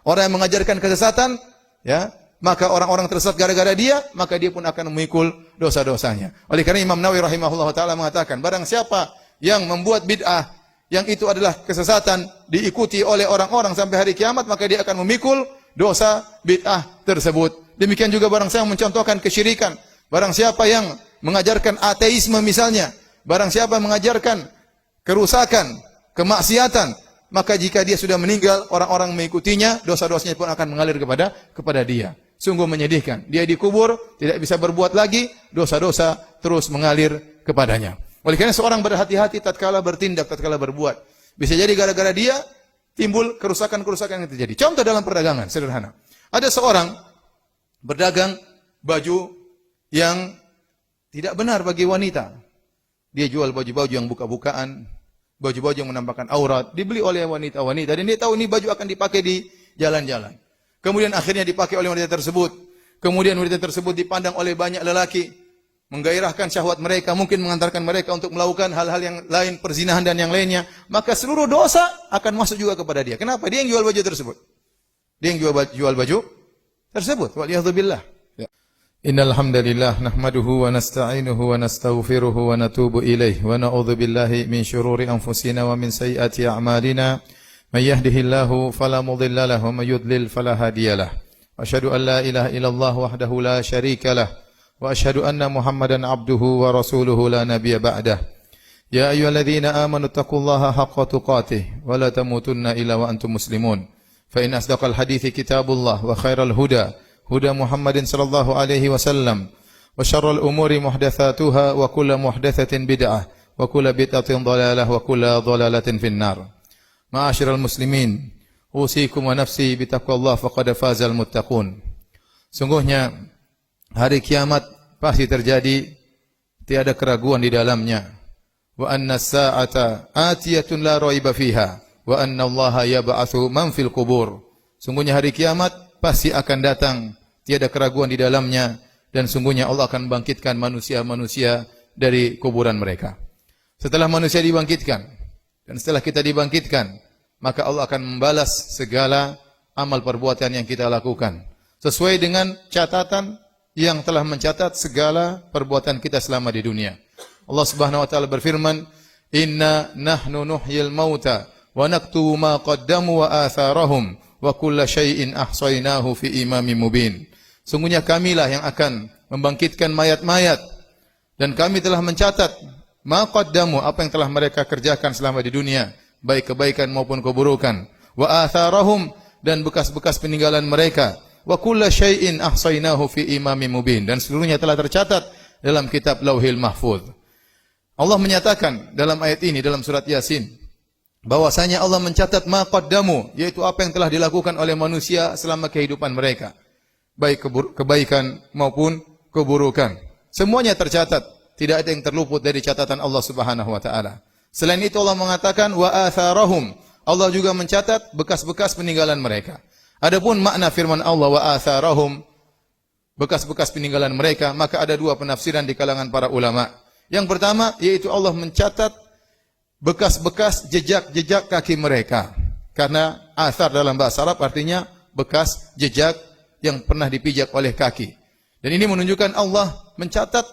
Orang yang mengajarkan kesesatan, ya, maka orang-orang tersesat gara-gara dia, maka dia pun akan memikul dosa-dosanya. Oleh karena Imam Nawawi rahimahullah taala mengatakan, barang siapa yang membuat bid'ah yang itu adalah kesesatan diikuti oleh orang-orang sampai hari kiamat, maka dia akan memikul dosa bid'ah tersebut. Demikian juga barang siapa yang mencontohkan kesyirikan, barang siapa yang mengajarkan ateisme misalnya, barang siapa yang mengajarkan kerusakan, kemaksiatan, maka jika dia sudah meninggal, orang-orang mengikutinya, dosa-dosanya pun akan mengalir kepada dia. Sungguh menyedihkan. Dia dikubur, tidak bisa berbuat lagi, dosa-dosa terus mengalir kepadanya. Oleh karena seorang berhati-hati tatkala bertindak, tatkala berbuat. Bisa jadi gara-gara dia timbul kerusakan-kerusakan yang terjadi. Contoh dalam perdagangan, sederhana. Ada seorang berdagang baju yang tidak benar bagi wanita. Dia jual baju-baju yang buka-bukaan, baju-baju yang menampakkan aurat, dibeli oleh wanita-wanita, dan dia tahu ini baju akan dipakai di jalan-jalan. Kemudian akhirnya dipakai oleh wanita tersebut. Kemudian wanita tersebut dipandang oleh banyak lelaki, menggairahkan syahwat mereka, mungkin mengantarkan mereka untuk melakukan hal-hal yang lain, perzinahan dan yang lainnya. Maka seluruh dosa akan masuk juga kepada dia. Kenapa? Dia yang jual baju tersebut. Dia yang jual baju tersebut. Waliyadzubillah. Innal hamdalillah nahmaduhu wa nasta'inuhu wa nastaghfiruhu wa natubu ilaih wa na'udzu billahi min shururi anfusina wa min sayyiati a'malina may yahdihillahu fala mudilla lahu wa may yudlil fala hadiyalah. Asyhadu an la ilaha illallah wahdahu la syarika lah wa asyhadu anna Muhammadan abduhu wa rasuluhu la nabiyya ba'dah. Ya ayyuhalladzina amanu taqullaha haqqa tuqatih wa la tamutunna illa wa antum muslimun. Fa in asdaqal hadithi kitabullah wa khairal huda huda Muhammadin sallallahu alaihi wasallam wa syarrul umuri muhdatsatuha wa kullu muhdatsatin bid'ah wa kullu bid'atin dhalalah wa kullu dhalalatin finnar. Ma'asyiral muslimin, usikum wa nafsi bitaqwallah faqad fazal muttaqun. Sungguhnya hari kiamat pasti terjadi, tiada keraguan di dalamnya. Wa anna as-sa'ata atiyatun la raiba fiha wa anna Allaha yab'atsu man fil qubur. Sungguhnya hari kiamat pasti akan datang, tiada keraguan di dalamnya, dan sungguhnya Allah akan bangkitkan manusia-manusia dari kuburan mereka. Setelah manusia dibangkitkan, dan setelah kita dibangkitkan, maka Allah akan membalas segala amal perbuatan yang kita lakukan, sesuai dengan catatan yang telah mencatat segala perbuatan kita selama di dunia. Allah Subhanahu wa taala berfirman, "Inna nahnu nuhyil mauta wa naktubu ma qaddamu wa atharahum wa kulla syai'in ahsaynahu fi imamin mubin." Sungguhnya kamilah yang akan membangkitkan mayat-mayat, dan kami telah mencatat ma qaddamu, apa yang telah mereka kerjakan selama di dunia, baik kebaikan maupun keburukan, wa atharahum, dan bekas-bekas peninggalan mereka, wa kulla syai'in ahsaynahu fi imamin mubin, dan seluruhnya telah tercatat dalam kitab Lauhil Mahfuz. Allah menyatakan dalam ayat ini, dalam surat Yasin, bahwasanya Allah mencatat ma qaddamu, yaitu apa yang telah dilakukan oleh manusia selama kehidupan mereka, baik kebaikan maupun keburukan. Semuanya tercatat, tidak ada yang terluput dari catatan Allah Subhanahu wa taala. Selain itu Allah mengatakan wa atharahum, Allah juga mencatat bekas-bekas peninggalan mereka. Adapun makna firman Allah wa atharahum, bekas-bekas peninggalan mereka, maka ada dua penafsiran di kalangan para ulama. Yang pertama yaitu Allah mencatat bekas-bekas jejak-jejak kaki mereka. Karena athar dalam bahasa Arab artinya bekas jejak yang pernah dipijak oleh kaki. Dan ini menunjukkan Allah mencatat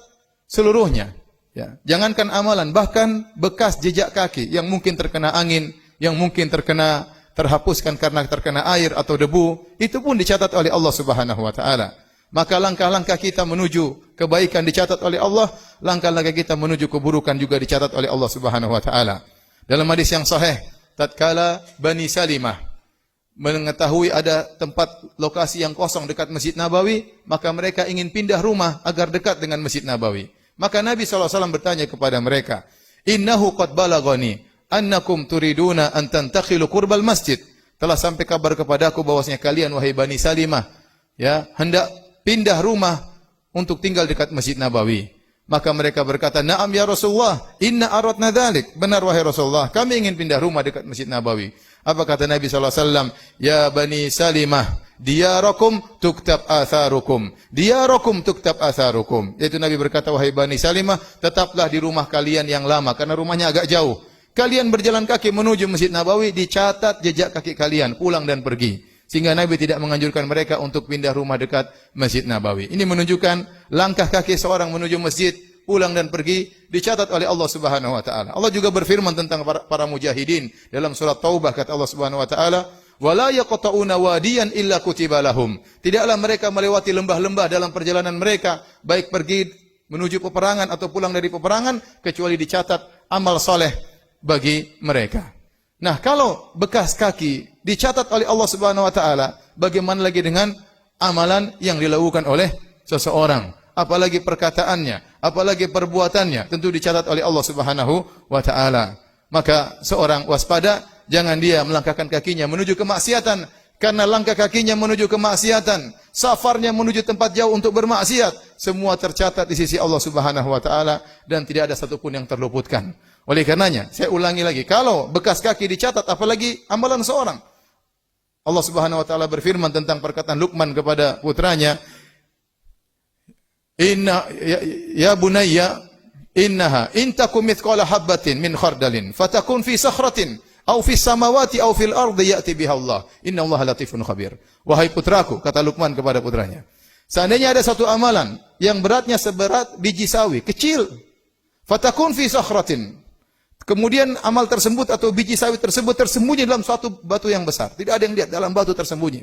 seluruhnya. Ya. Jangankan amalan, bahkan bekas jejak kaki yang mungkin terkena angin, yang mungkin terhapuskan karena terkena air atau debu, itu pun dicatat oleh Allah Subhanahu wa taala. Maka langkah-langkah kita menuju kebaikan dicatat oleh Allah, langkah-langkah kita menuju keburukan juga dicatat oleh Allah Subhanahu wa taala. Dalam hadis yang sahih, tatkala Bani Salimah mengetahui ada tempat lokasi yang kosong dekat Masjid Nabawi, maka mereka ingin pindah rumah agar dekat dengan Masjid Nabawi. Maka Nabi SAW bertanya kepada mereka, "Innahu qad balagani annakum turiduna an tantakhilu qurbal masjid." Telah sampai kabar kepadaku bahwasanya kalian wahai Bani Salimah, ya, hendak pindah rumah untuk tinggal dekat Masjid Nabawi. Maka mereka berkata, "Na'am ya Rasulullah, inna aradna dzalik." Benar wahai Rasulullah, kami ingin pindah rumah dekat Masjid Nabawi. Apa kata Nabi sallallahu alaihi wasallam? "Ya Bani Salimah, diyarakum tuktab atharukum." Diyarakum tuktab atharukum. Yaitu Nabi berkata, wahai Bani Salimah, tetaplah di rumah kalian yang lama karena rumahnya agak jauh. Kalian berjalan kaki menuju Masjid Nabawi, dicatat jejak kaki kalian pulang dan pergi. Sehingga Nabi tidak menganjurkan mereka untuk pindah rumah dekat Masjid Nabawi. Ini menunjukkan langkah kaki seorang menuju masjid, pulang dan pergi, dicatat oleh Allah Subhanahu wa taala. Allah juga berfirman tentang para mujahidin dalam surat Taubah, kata Allah Subhanahu wa taala, "Wala yaqta'una wadiyan illa kutiba lahum." Tidaklah mereka melewati lembah-lembah dalam perjalanan mereka, baik pergi menuju peperangan atau pulang dari peperangan, kecuali dicatat amal soleh bagi mereka. Nah, kalau bekas kaki dicatat oleh Allah Subhanahu wa taala, bagaimana lagi dengan amalan yang dilakukan oleh seseorang? Apalagi perkataannya, apalagi perbuatannya, tentu dicatat oleh Allah Subhanahu wa taala. Maka seorang waspada, jangan dia melangkahkan kakinya menuju kemaksiatan, karena langkah kakinya menuju kemaksiatan, safarnya menuju tempat jauh untuk bermaksiat, semua tercatat di sisi Allah Subhanahu wa taala dan tidak ada satupun yang terluputkan. Oleh karenanya, saya ulangi lagi, kalau bekas kaki dicatat, apalagi amalan seorang. Allah Subhanahu wa taala berfirman tentang perkataan Luqman kepada putranya, ya bunayya innaha in takum mithqala habatin min khardalin fatakun fi sakhratin aw fis samawati aw fil ardi ya'ti biha Allah. Innallaha latifun khabir. Wahai putraku, kata Luqman kepada putranya, seandainya ada satu amalan yang beratnya seberat biji sawi, kecil, fatakun fi sakhratin, kemudian amal tersebut atau biji sawi tersebut tersembunyi dalam suatu batu yang besar. Tidak ada yang lihat, dalam batu tersembunyi.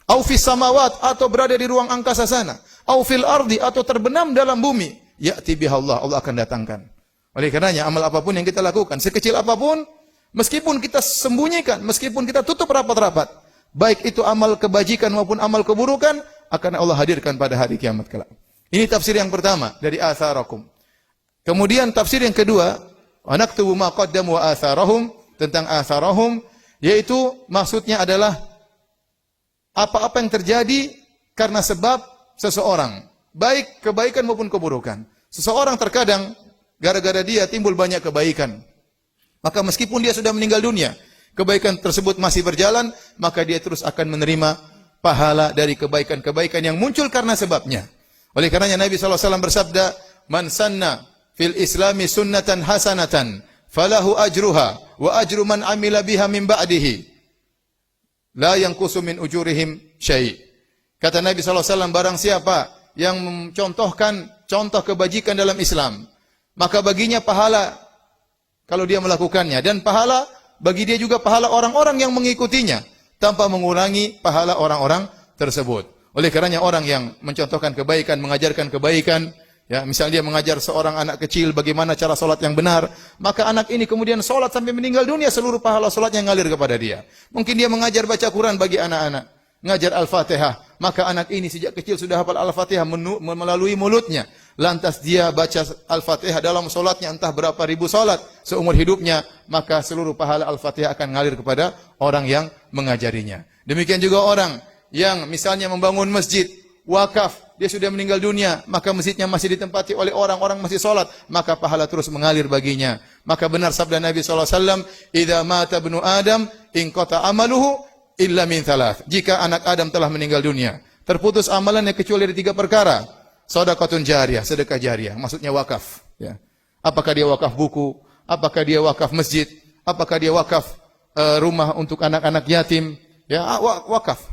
Au fis samawat, atau berada di ruang angkasa sana. Au fil ardi, atau terbenam dalam bumi. Ya'ti biha Allah, Allah akan datangkan. Oleh karenanya amal apapun yang kita lakukan, sekecil apapun, meskipun kita sembunyikan, meskipun kita tutup rapat-rapat, baik itu amal kebajikan maupun amal keburukan, akan Allah hadirkan pada hari kiamat kelak. Ini tafsir yang pertama dari atharakum. Kemudian tafsir yang kedua, wa naktubu ma qaddamu wa atharahum, tentang atharahum, yaitu maksudnya adalah apa-apa yang terjadi karena sebab seseorang, baik kebaikan maupun keburukan. Seseorang terkadang gara-gara dia timbul banyak kebaikan, maka meskipun dia sudah meninggal dunia, kebaikan tersebut masih berjalan, maka dia terus akan menerima pahala dari kebaikan-kebaikan yang muncul karena sebabnya. Oleh karenanya Nabi SAW bersabda, "Man sanna fil islami sunnatan hasanatan falahu ajruha wa ajru man amila biha min ba'dihi la yanqusu min ujurihim syai'." Kata Nabi SAW, barang siapa yang mencontohkan contoh kebajikan dalam Islam, maka baginya pahala kalau dia melakukannya, dan pahala bagi dia juga pahala orang-orang yang mengikutinya tanpa mengurangi pahala orang-orang tersebut. Oleh karenanya orang yang mencontohkan kebaikan, mengajarkan kebaikan, ya, misalnya dia mengajar seorang anak kecil bagaimana cara solat yang benar, maka anak ini kemudian solat sampai meninggal dunia, seluruh pahala solatnya ngalir kepada dia. Mungkin dia mengajar baca Quran bagi anak-anak, ngajar Al-Fatihah, maka anak ini sejak kecil sudah hafal Al-Fatihah melalui mulutnya. Lantas dia baca Al-Fatihah dalam solatnya entah berapa ribu solat seumur hidupnya, maka seluruh pahala Al-Fatihah akan ngalir kepada orang yang mengajarinya. Demikian juga orang yang misalnya membangun masjid, wakaf, dia sudah meninggal dunia, maka masjidnya masih ditempati oleh orang-orang masih salat, maka pahala terus mengalir baginya. Maka benar sabda Nabi SAW, "Idza mata ibnu Adam, inqata amaluhu illa min thalath." Jika anak Adam telah meninggal dunia, terputus amalannya kecuali dari 3 perkara. Shadaqatun jariyah, sedekah jariah, maksudnya wakaf. Ya. Apakah dia wakaf buku? Apakah dia wakaf masjid? Apakah dia wakaf rumah untuk anak-anak yatim? Ya, wakaf.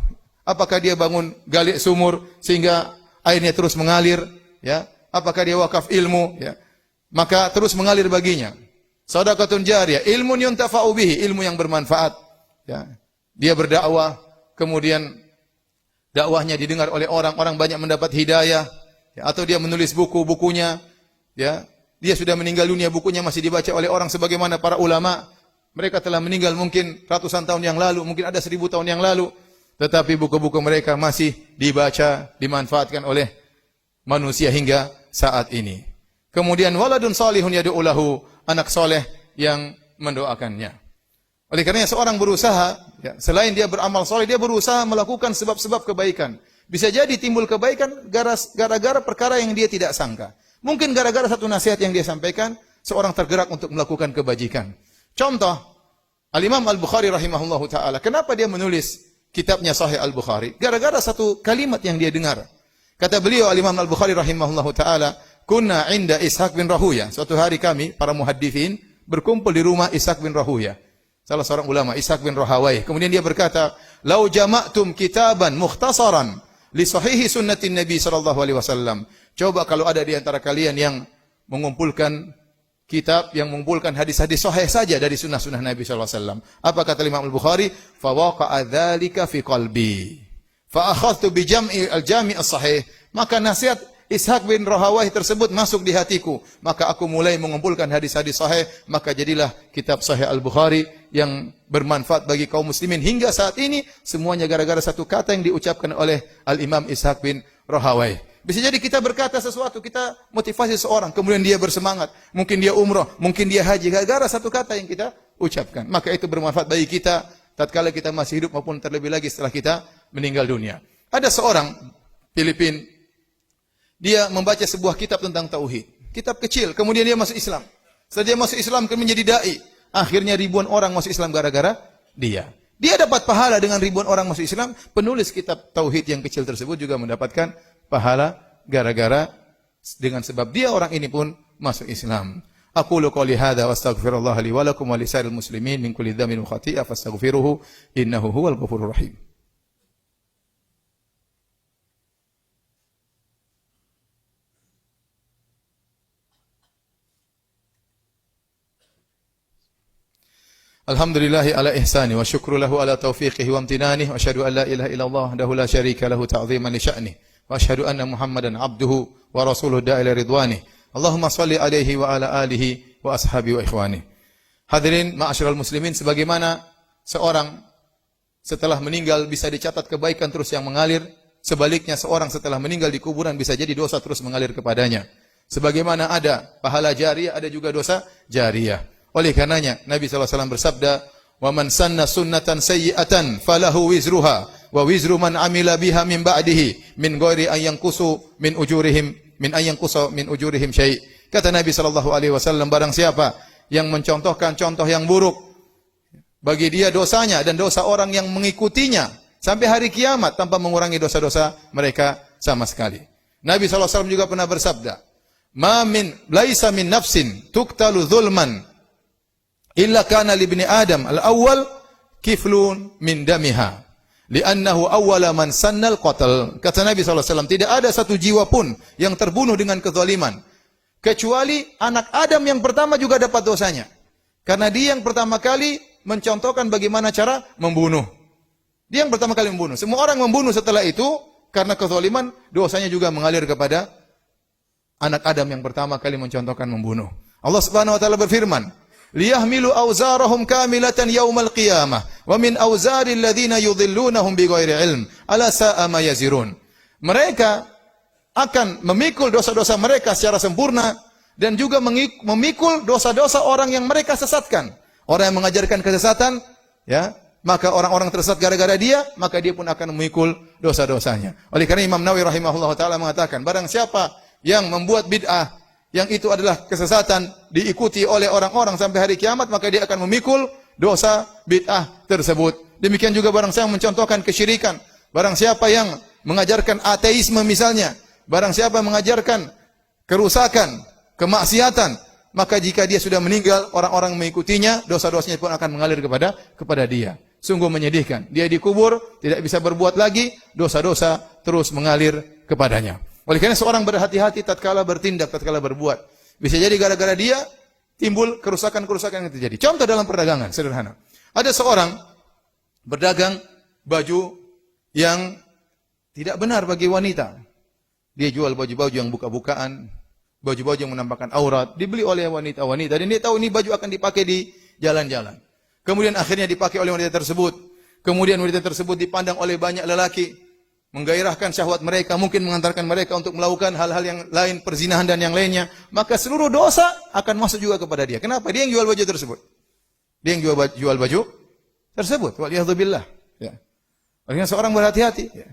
Apakah dia bangun gali sumur sehingga airnya terus mengalir, ya? Apakah dia wakaf ilmu, ya? Maka terus mengalir baginya. Shadaqatun jariyah, ilmun yuntafa'u bihi, ilmu yang bermanfaat, ya. Dia berdakwah, kemudian dakwahnya didengar oleh orang banyak mendapat hidayah, ya, atau dia menulis bukunya, ya. Dia sudah meninggal dunia, bukunya masih dibaca oleh orang sebagaimana para ulama. Mereka telah meninggal mungkin ratusan tahun yang lalu, mungkin ada 1000 tahun yang lalu. Tetapi buku-buku mereka masih dibaca, dimanfaatkan oleh manusia hingga saat ini. Kemudian waladun salihun yad'u lahu, anak soleh yang mendoakannya. Oleh karenanya seorang berusaha, ya, selain dia beramal soleh, dia berusaha melakukan sebab-sebab kebaikan. Bisa jadi timbul kebaikan gara-gara perkara yang dia tidak sangka. Mungkin gara-gara satu nasihat yang dia sampaikan, seorang tergerak untuk melakukan kebajikan. Contoh, Al-Imam Al-Bukhari rahimahullahu ta'ala, kenapa dia menulis kitabnya Sahih Al-Bukhari? Gara-gara satu kalimat yang dia dengar. Kata beliau Al-Imam Al-Bukhari rahimahullahu ta'ala, kunna inda Ishaq bin Rahuya. Suatu hari kami, para muhaddithin, berkumpul di rumah Ishaq bin Rahuya. salah seorang ulama, Ishaq bin Rahawai. Kemudian dia berkata, "Lau jama'tum kitaban mukhtasaran li sahihi sunnatin Nabi sallallahu alaihi wasallam." Coba kalau ada di antara kalian yang mengumpulkan kitab yang mengumpulkan hadis-hadis sahih saja dari sunnah-sunnah Nabi sallallahu alaihi wasallam. Apa kata Imam Al-Bukhari? "Fa waqa'a dzalika fi qalbi. Fa akhadtu bi jam'i al-jami' as-sahih." Maka nasihat Ishaq bin Rahawai tersebut masuk di hatiku. Maka aku mulai mengumpulkan hadis-hadis sahih. Maka jadilah kitab Sahih Al-Bukhari yang bermanfaat bagi kaum muslimin. Hingga saat ini semuanya gara-gara satu kata yang diucapkan oleh Al-Imam Ishaq bin Rahawai. Bisa jadi kita berkata sesuatu, kita motivasi seorang, kemudian dia bersemangat. Mungkin dia umrah, mungkin dia haji. Gara-gara satu kata yang kita ucapkan. Maka itu bermanfaat bagi kita tatkala kita masih hidup maupun terlebih lagi setelah kita meninggal dunia. Ada seorang Filipin, dia membaca sebuah kitab tentang tauhid. Kitab kecil, kemudian dia masuk Islam. Setelah dia masuk Islam, kemudian menjadi dai. Akhirnya ribuan orang masuk Islam gara-gara dia. Dia dapat pahala dengan ribuan orang masuk Islam. Penulis kitab tauhid yang kecil tersebut juga mendapatkan pahala gara-gara dengan sebab dia orang ini pun masuk Islam. Aqulu qouli hadza wa astaghfirullah li wa lakum wa lisairil muslimin min kulli dhanbin wa khati'ah fastaghfiruhu innahu huwal ghafurur rahim. Alhamdulillahi ala ihsani wa syukru lahu ala taufiqihi wa amtinanihi wa asyhadu an la ilaha illallah wahdahu la syarika lahu ta'ziman li sya'nihi wa asyhadu anna Muhammadan abduhu wa rasuluhu da'ila ridwani. Allahumma salli alaihi wa ala alihi wa ashabi wa ikhwani. Hadirin ma'asyiral muslimin, sebagaimana seorang setelah meninggal bisa dicatat kebaikan terus yang mengalir, sebaliknya seorang setelah meninggal di kuburan bisa jadi dosa terus mengalir kepadanya. Sebagaimana ada pahala jariyah, ada juga dosa jariyah. Oleh karenanya Nabi SAW bersabda, "Wa man sanna sunnatan sayyi'atan falahu wizruha wa wizru man amila biha min ba'dihi min ghairi an yanqusu min ujurihim syai'." Kata Nabi sallallahu alaihi wasallam, barang siapa yang mencontohkan contoh yang buruk, bagi dia dosanya dan dosa orang yang mengikutinya sampai hari kiamat tanpa mengurangi dosa-dosa mereka sama sekali. Nabi sallallahu alaihi wasallam juga pernah bersabda, laisa min nafsin tuqtalu zulman illa kana li ibni Adam al-awwal kiflun min damiha. Li'annahu awwala man sannal qatl." Kata Nabi SAW, tidak ada satu jiwa pun yang terbunuh dengan kezaliman, kecuali anak Adam yang pertama juga dapat dosanya. Karena dia yang pertama kali mencontohkan bagaimana cara membunuh. Dia yang pertama kali membunuh. Semua orang membunuh setelah itu, karena kezaliman, dosanya juga mengalir kepada anak Adam yang pertama kali mencontohkan membunuh. Allah Subhanahu wa taala berfirman, liyahmilu awzarahum kamilatan yaumal qiyamah wa min awzaril ladzina yudhillunahum bighairi ilm ala sa'a ma yazirun. Mereka akan memikul dosa-dosa mereka secara sempurna dan juga memikul dosa-dosa orang yang mereka sesatkan. Orang yang mengajarkan kesesatan, ya, maka orang-orang tersesat gara-gara dia, maka dia pun akan memikul dosa-dosanya. Oleh karena Imam Nawawi rahimahullah taala mengatakan, barang siapa yang membuat bid'ah yang itu adalah kesesatan diikuti oleh orang-orang sampai hari kiamat, maka dia akan memikul dosa bid'ah tersebut. Demikian juga barang siapa mencontohkan kesyirikan, barang siapa yang mengajarkan ateisme misalnya, barang siapa mengajarkan kerusakan, kemaksiatan, maka jika dia sudah meninggal, orang-orang mengikutinya, dosa-dosanya pun akan mengalir kepada dia. Sungguh menyedihkan. Dia dikubur, tidak bisa berbuat lagi, dosa-dosa terus mengalir kepadanya. Oleh karena seorang berhati-hati tatkala bertindak, tatkala berbuat. Bisa jadi gara-gara dia timbul kerusakan-kerusakan yang terjadi. Contoh dalam perdagangan sederhana. Ada seorang berdagang baju yang tidak benar bagi wanita. Dia jual baju-baju yang buka-bukaan, baju-baju yang menampakkan aurat, dibeli oleh wanita-wanita dan dia tahu ini baju akan dipakai di jalan-jalan. Kemudian akhirnya dipakai oleh wanita tersebut. Kemudian wanita tersebut dipandang oleh banyak lelaki, menggairahkan syahwat mereka, mungkin mengantarkan mereka untuk melakukan hal-hal yang lain, perzinahan dan yang lainnya, maka seluruh dosa akan masuk juga kepada dia. Kenapa? Dia yang jual baju tersebut. Dia yang jual baju tersebut. Waliyadzubillah. Ya. Oleh karena seorang berhati-hati. Ya.